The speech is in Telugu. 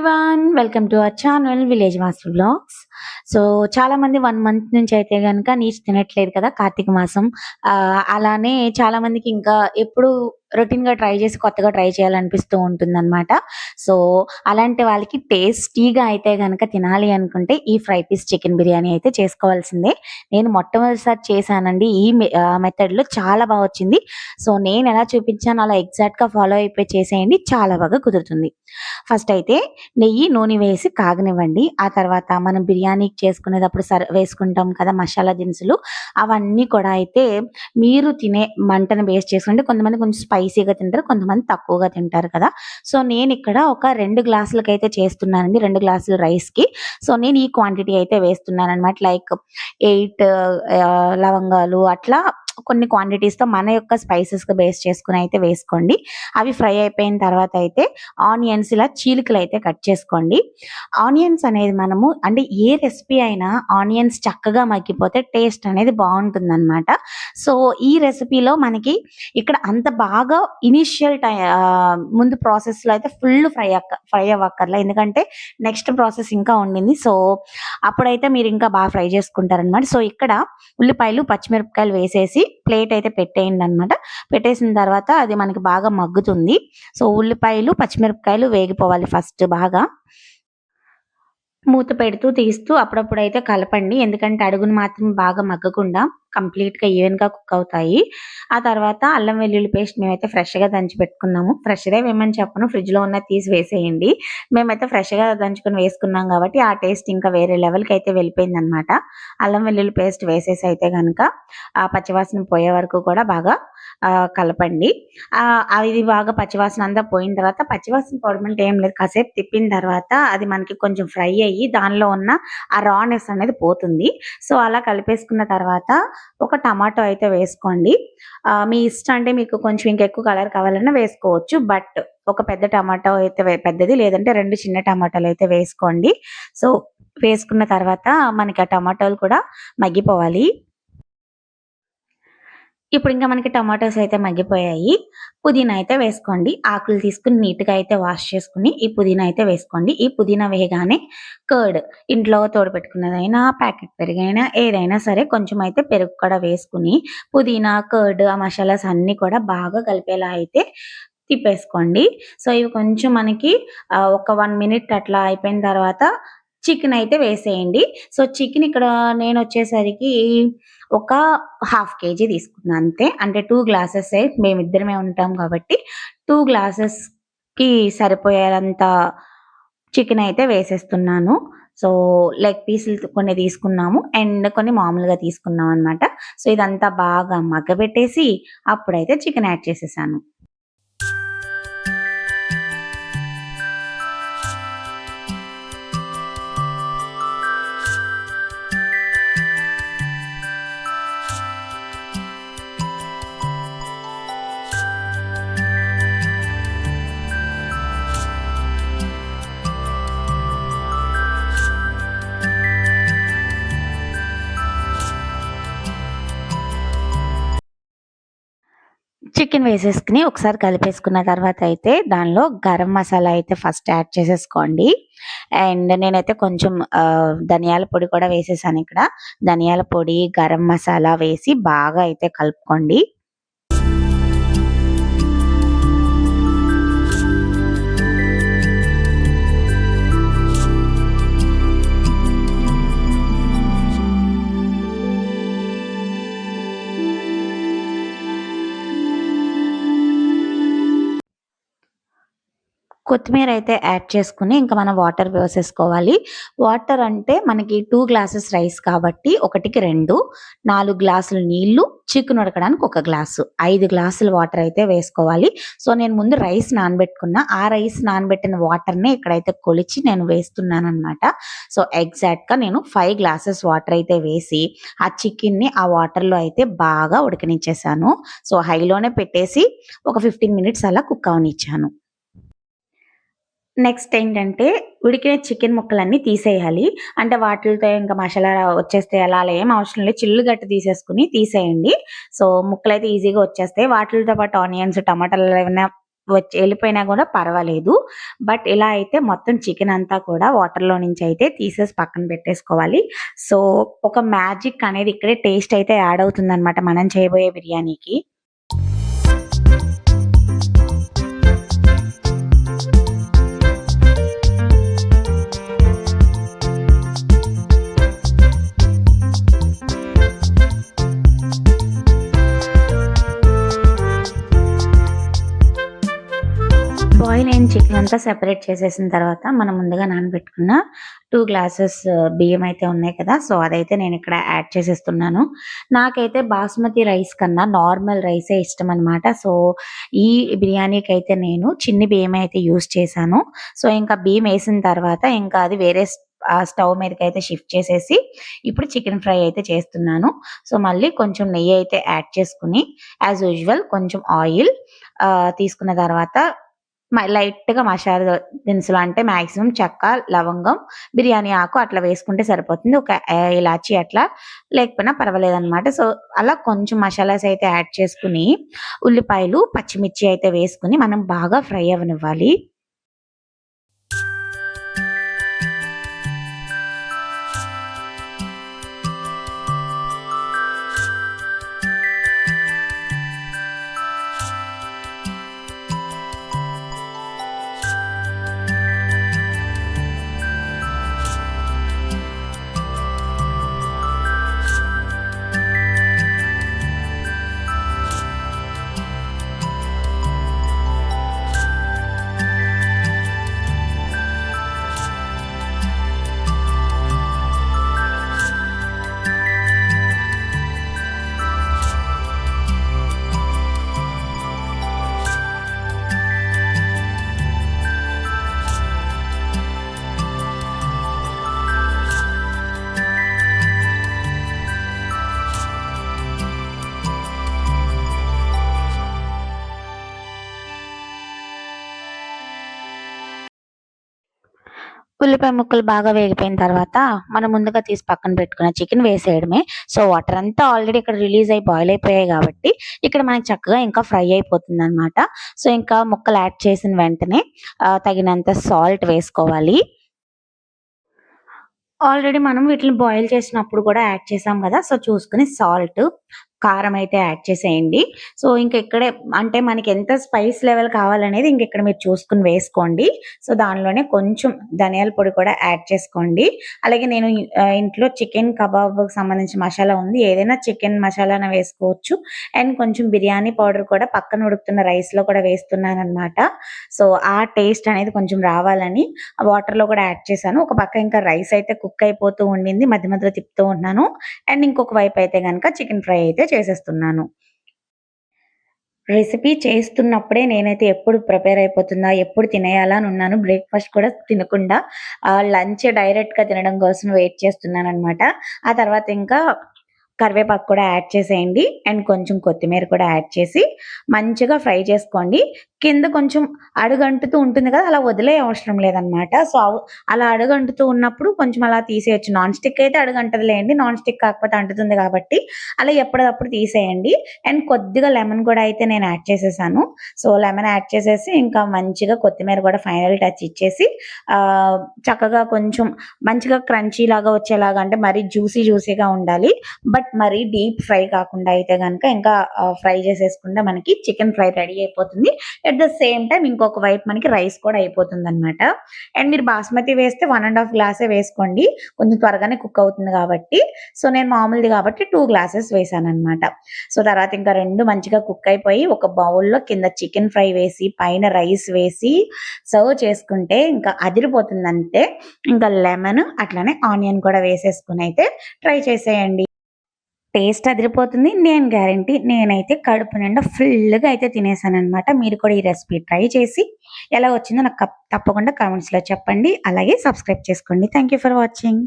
Everyone welcome to our channel village master blogs. So చాలా మంది 1 మంత్ నుంచి అయితే గనుక నీచు తినట్లేదు కదా కార్తీక మాసం. అలానే చాలా మందికి ఇంకా ఎప్పుడు రొటీన్ గా ట్రై చేసి కొత్తగా ట్రై చేయాలనిపిస్తూ ఉంటుందన్నమాట. సో అలాంటి వాళ్ళకి టేస్టీగా అయితే గనుక తినాలి అనుకుంటే ఈ ఫ్రై పీస్ చికెన్ బిర్యానీ అయితే చేసుకోవాల్సిందే. నేను మొట్టమొదటిసారి చేశానండి ఈ మెథడ్ లో, చాలా బాగా వచ్చింది. సో నేను ఎలా చూపించాను అలా ఎగ్జాక్ట్ గా ఫాలో అయిపోయి చేసేయండి, చాలా బాగా కుదురుతుంది. ఫస్ట్ అయితే నెయ్యి నూనె వేసి కాగనివ్వండి. ఆ తర్వాత మనం బిర్యానీకి చేసుకునేటప్పుడు వేసుకుంటాం కదా మసాలా దినుసులు, అవన్నీ కూడా అయితే మీరు తినే మంటను బేస్ చేసుకుంటే కొంతమంది కొంచెం స్పైసీగా తింటారు, కొంతమంది తక్కువగా తింటారు కదా. సో నేను ఇక్కడ ఒక 2 గ్లాసులకి అయితే చేస్తున్నానండి, 2 గ్లాసుల రైస్ కి. సో నేను ఈ క్వాంటిటీ అయితే వేస్తున్నాను అనమాట. లైక్ 8 లవంగాలు అట్లా కొన్ని క్వాంటిటీస్ తో మన యొక్క స్పైసెస్ గా బేస్ చేసుకుని అయితే వేసుకోండి. అవి ఫ్రై అయిపోయిన తర్వాత అయితే ఆనియన్స్ ఇలా చీలికలు అయితే కట్ చేసుకోండి. ఆనియన్స్ అనేది మనము అంటే ఏ రెసిపీ అయినా ఆనియన్స్ చక్కగా మగ్గిపోతే టేస్ట్ అనేది బాగుంటుంది అనమాట. సో ఈ రెసిపీలో మనకి ఇక్కడ అంత బాగా ఇనిషియల్ ముందు ప్రాసెస్ లో అయితే ఫుల్ ఫ్రై అవ్వక్కర్లా, ఎందుకంటే నెక్స్ట్ ప్రాసెస్ ఇంకా ఉండింది. సో అప్పుడైతే మీరు ఇంకా బాగా ఫ్రై చేసుకుంటారనమాట. సో ఇక్కడ ఉల్లిపాయలు పచ్చిమిరపకాయలు వేసేసి ప్లేట్ అయితే పెట్టేయండి అనమాట. పెట్టేసిన తర్వాత అది మనకి బాగా మగ్గుతుంది. సో ఉల్లిపాయలు పచ్చిమిరపకాయలు వేగిపోవాలి ఫస్ట్ బాగా. మూత పెడుతూ తీస్తూ అప్పుడప్పుడు అయితే కలపండి, ఎందుకంటే అడుగును మాత్రం బాగా మగ్గకుండా కంప్లీట్ గా ఈవెన్ గా కుక్ అవుతాయి. ఆ తర్వాత అల్లం వెల్లుల్లి పేస్ట్ మేమైతే ఫ్రెష్ గా దంచి పెట్టుకున్నాము. ఫ్రెష్ దే వేయమని చెప్పను, ఫ్రిడ్జ్ లో ఉన్న తీసి వేసేయండి. మేమైతే ఫ్రెష్ గా దంచుకొని వేసుకున్నాం కాబట్టి ఆ టేస్ట్ ఇంకా వేరే లెవెల్ కి అయితే వెళ్ళిపోయింది అనమాట. అల్లం వెల్లుల్లి పేస్ట్ వేసేసి అయితే కనుక ఆ పచ్చివాసన పోయే వరకు కూడా బాగా కలపండి. ఇది బాగా పచ్చివాసన అంతా పోయిన తర్వాత, పచ్చివాసన పోవడం అంటే ఏం లేదు, కాసేపు తిప్పిన తర్వాత అది మనకి కొంచెం ఫ్రై అయ్యి దానిలో ఉన్న ఆ రానెస్ అనేది పోతుంది. సో అలా కలిపేసుకున్న తర్వాత ఒక టమాటో అయితే వేసుకోండి. మీ ఇష్టం, అంటే మీకు కొంచెం ఇంకెక్కువ కలర్ కావాలన్నా వేసుకోవచ్చు. బట్ ఒక పెద్ద టమాటో అయితే పెద్దది, లేదంటే 2 చిన్న టమాటాలు అయితే వేసుకోండి. సో వేసుకున్న తర్వాత మనకి ఆ టమాటోలు కూడా మగ్గిపోవాలి. ఇప్పుడు ఇంకా మనకి టమాటోస్ అయితే మగ్గిపోయాయి. పుదీనా అయితే వేసుకోండి. ఆకులు తీసుకుని నీట్ గా అయితే వాష్ చేసుకుని ఈ పుదీనా అయితే వేసుకోండి. ఈ పుదీనా వేయగానే కర్డ్, ఇంట్లో తోడుపెట్టుకున్నదైనా ప్యాకెట్ పెరుగైనా ఏదైనా సరే కొంచెం అయితే పెరుగు కూడా వేసుకుని పుదీనా కర్డ్ ఆ మసాలాస్ అన్ని కూడా బాగా కలిపేలా అయితే తిప్పేసుకోండి. సో ఇవి కొంచెం మనకి ఒక 1 మినిట్ అట్లా అయిపోయిన తర్వాత చికెన్ అయితే వేసేయండి. సో చికెన్ ఇక్కడ నేను వచ్చేసరికి ఒక 1/2 కేజీ తీసుకున్నాను అంతే. అంటే 2 గ్లాసెస్, మేమిద్దరమే ఉంటాం కాబట్టి 2 గ్లాసెస్ కి సరిపోయేంత చికెన్ అయితే వేసేస్తున్నాను. సో లెగ్ పీసులు కొన్ని తీసుకున్నాము అండ్ కొన్ని మామూలుగా తీసుకున్నాం అనమాట. సో ఇదంతా బాగా మగ్గబెట్టేసి అప్పుడైతే చికెన్ యాడ్ చేసేసాను. చికెన్ వేసేసుకుని ఒకసారి కలిపేసుకున్న తర్వాత అయితే దానిలో గరం మసాలా అయితే ఫస్ట్ యాడ్ చేసేసుకోండి. అండ్ నేనైతే కొంచెం ధనియాల పొడి కూడా వేసేసాను. ఇక్కడ ధనియాల పొడి గరం మసాలా వేసి బాగా అయితే కలుపుకోండి. కొత్తిమీర అయితే యాడ్ చేసుకుని ఇంకా మనం వాటర్ వేసేసుకోవాలి. వాటర్ అంటే మనకి 2 గ్లాసెస్ రైస్ కాబట్టి 1కి 2, 4 గ్లాసులు నీళ్లు, చికెన్ ఉడకడానికి 1 గ్లాసు, 5 గ్లాసులు వాటర్ అయితే వేసుకోవాలి. సో నేను ముందు రైస్ నానబెట్టుకున్నా, ఆ రైస్ నానబెట్టిన వాటర్ని ఇక్కడైతే కొలిచి నేను వేస్తున్నాను అనమాట. సో ఎగ్జాక్ట్ గా నేను 5 గ్లాసెస్ వాటర్ అయితే వేసి ఆ చికెన్ ని ఆ వాటర్ లో అయితే బాగా ఉడకనిచ్చేసాను. సో హైలోనే పెట్టేసి ఒక 15 మినిట్స్ అలా కుక్ అవనిచ్చాను. నెక్స్ట్ ఏంటంటే ఉడికిన చికెన్ ముక్కలన్నీ తీసేయాలి. అంటే వాటిలతో ఇంకా మసాలా వచ్చేస్తే అలా ఏం అవసరం లేదు, చిల్లు గట్టి తీసేసుకుని తీసేయండి. సో ముక్కలైతే ఈజీగా వచ్చేస్తాయి. వాటితో పాటు ఆనియన్స్, టమాటాలు ఏమైనా వెళ్ళిపోయినా కూడా పర్వాలేదు. బట్ ఇలా అయితే మొత్తం చికెన్ అంతా కూడా వాటర్‌లో నుంచి అయితే తీసేసి పక్కన పెట్టేసుకోవాలి. సో, ఒక మ్యాజిక్ అనేది ఇక్కడే టేస్ట్ అయితే యాడ్ అవుతుందనమాట మనం చేయబోయే బిర్యానీకి. బాయిల్ అయిన చికెన్ అంతా సెపరేట్ చేసేసిన తర్వాత మనం ముందుగా నానబెట్టుకున్న 2 గ్లాసెస్ బియ్యం అయితే ఉన్నాయి కదా! సో, అదైతే నేనిక్కడ యాడ్ చేసేస్తున్నాను. నాకైతే బాస్మతి రైస్ కన్నా నార్మల్ రైసే ఇష్టమనమాట. సో, ఈ బిర్యానీకైతే నేను చిన్ని బియ్యమే అయితే యూజ్ చేశాను. సో, ఇంకా బియ్యం ఏసిన తర్వాత ఇంకా అది వేరే స్టవ్ మీదకైతే షిఫ్ట్ చేసేసి ఇప్పుడు చికెన్ ఫ్రై అయితే చేస్తున్నాను. సో, మళ్ళీ కొంచెం నెయ్యి అయితే యాడ్ చేసుకొని యాజ్ యూజువల్ కొంచెం ఆయిల్ తీసుకున్న తర్వాత లైట్‌గా మసాలా దినుసులు అంటే మాక్సిమం చెక్క, లవంగం, బిర్యానీ ఆకు అట్లా వేసుకుంటే సరిపోతుంది. ఒక ఇలాచీ అట్లా లేకపోయినా పర్వాలేదనమాట. సో, అలా కొంచెం మసాలాస్ అయితే యాడ్ చేసుకొని, ఉల్లిపాయలు, పచ్చిమిర్చి అయితే వేసుకొని మనం బాగా ఫ్రై అవ్వనివ్వాలి. ఉల్లిపాయ ముక్కలు బాగా వేగిపోయిన తర్వాత, మనం ముందుగా తీసి పక్కన పెట్టుకున్న చికెన్ వేసేయడమే. సో, వాటర్ అంతా ఆల్రెడీ ఇక్కడ రిలీజ్ అయ్యి బాయిల్ అయిపోయాయి కాబట్టి, ఇక్కడ మనకి చక్కగా ఇంకా ఫ్రై అయిపోతుందనమాట. సో, ఇంకా ముక్కలు యాడ్ చేసిన వెంటనే తగినంత సాల్ట్ వేసుకోవాలి. ఆల్రెడీ మనం వీటిని బాయిల్ చేసినప్పుడు కూడా యాడ్ చేసాం గదా! సో, చూసుకొని సాల్ట్, కారం అయితే యాడ్ చేసేయండి. సో, ఇంక ఇక్కడే అంటే మనకెంత స్పైస్ లెవెల్ కావాలనేది ఇంకిక్కడ మీరు చూసుకొని వేసుకోండి. సో, దానిలోనే కొంచెం ధనియాల పొడి కూడా యాడ్ చేసుకోండి. అలాగే నేను ఇంట్లో చికెన్ కబాబ్‌కి సంబంధించిన మసాలా ఉంది. ఏదైనా చికెన్ మసాలాన వేసుకోవచ్చు. అండ్ కొంచెం బిర్యానీ పౌడర్ కూడా పక్కన ఉడుకుతున్న రైస్‌లో కూడా వేస్తున్నాననమాట. సో, ఆ టేస్ట్ అనేది కొంచెం రావాలని వాటర్‌లో కూడా యాడ్ చేశాను. ఒక పక్క ఇంకా రైస్ అయితే కుక్ అయిపోతూ ఉండింది. మధ్య మధ్యలో తిప్పుతూ ఉన్నాను. అండ్ ఇంకొక వైపు అయితే గనక చికెన్ ఫ్రై అయితే చేసేస్తున్నాను. రెసిపీ చేస్తున్నప్పుడే నేనైతే ఎప్పుడు ప్రిపేర్ అయిపోతుందా? ఎప్పుడు తినేయాలా అని ఉన్నాను. బ్రేక్‌ఫాస్ట్ కూడా తినకుండా లంచ్ డైరెక్ట్‌గా తినడం కోసం వెయిట్ చేస్తున్నాననమాట. ఆ తర్వాత ఇంకా కరివేపాకు కూడా యాడ్ చేసేయండి. అండ్ కొంచెం కొత్తిమీర కూడా యాడ్ చేసి మంచిగా ఫ్రై చేసుకోండి. కింద కొంచెం అడుగంటుతూ ఉంటుంది కదా! అలా వదిలేయ అవసరం లేదనమాట. సో, అలా అడుగంటుతూ ఉన్నప్పుడు కొంచెం అలా తీసేయొచ్చు. నాన్ స్టిక్ అయితే అడుగంటదులేండి. నాన్ స్టిక్ కాకపోతే అంటుతుంది కాబట్టి అలా ఎప్పటిదప్పుడు తీసేయండి. అండ్ కొద్దిగా లెమన్ కూడా అయితే నేను యాడ్ చేసేసాను. సో, లెమన్ యాడ్ చేసేసి ఇంకా మంచిగా కొత్తిమీర కూడా ఫైనల్ టచ్ ఇచ్చేసి చక్కగా కొంచెం మంచిగా క్రంచీ లాగా వచ్చేలాగా అంటే మరీ జ్యూసీగా ఉండాలి. బట్ మరీ డీప్ ఫ్రై కాకుండా అయితే గనక ఇంకా ఫ్రై చేసేసుకుంటే మనకి చికెన్ ఫ్రై రెడీ అయిపోతుంది. అట్ ద సేమ్ టైమ్ ఇంకొక వైపు మనకి రైస్ కూడా అయిపోతుందనమాట. అండ్ మీరు బాస్మతి వేస్తే 1 ½ గ్లాసే వేసుకోండి. కొంచెం త్వరగానే కుక్ అవుతుంది కాబట్టి. సో, నేను మామూలుది కాబట్టి 2 గ్లాసెస్ వేసాననమాట. సో, తర్వాత ఇంకా 2 మంచిగా కుక్ అయిపోయి ఒక బౌల్‌లో కింద చికెన్ ఫ్రై వేసి, పైన రైస్ వేసి సర్వ్ చేసుకుంటే ఇంకా అదిరిపోతుందంతే. ఇంకా లెమన్ అట్లనే ఆనియన్ కూడా వేసేసుకొని అయితే ట్రై చేసేయండి. టేస్ట్ అదిరిపోతుంది. నేను గ్యారంటీ నేనైతే కడుపు నిండా ఫుల్‌గా అయితే తినేసాననమాట. మీరు కూడా ఈ రెసిపీ ట్రై చేసి ఎలా వచ్చిందో నాకు తప్పకుండా కామెంట్స్‌లో చెప్పండి. అలాగే సబ్స్క్రైబ్ చేసుకోండి. Thank you for watching.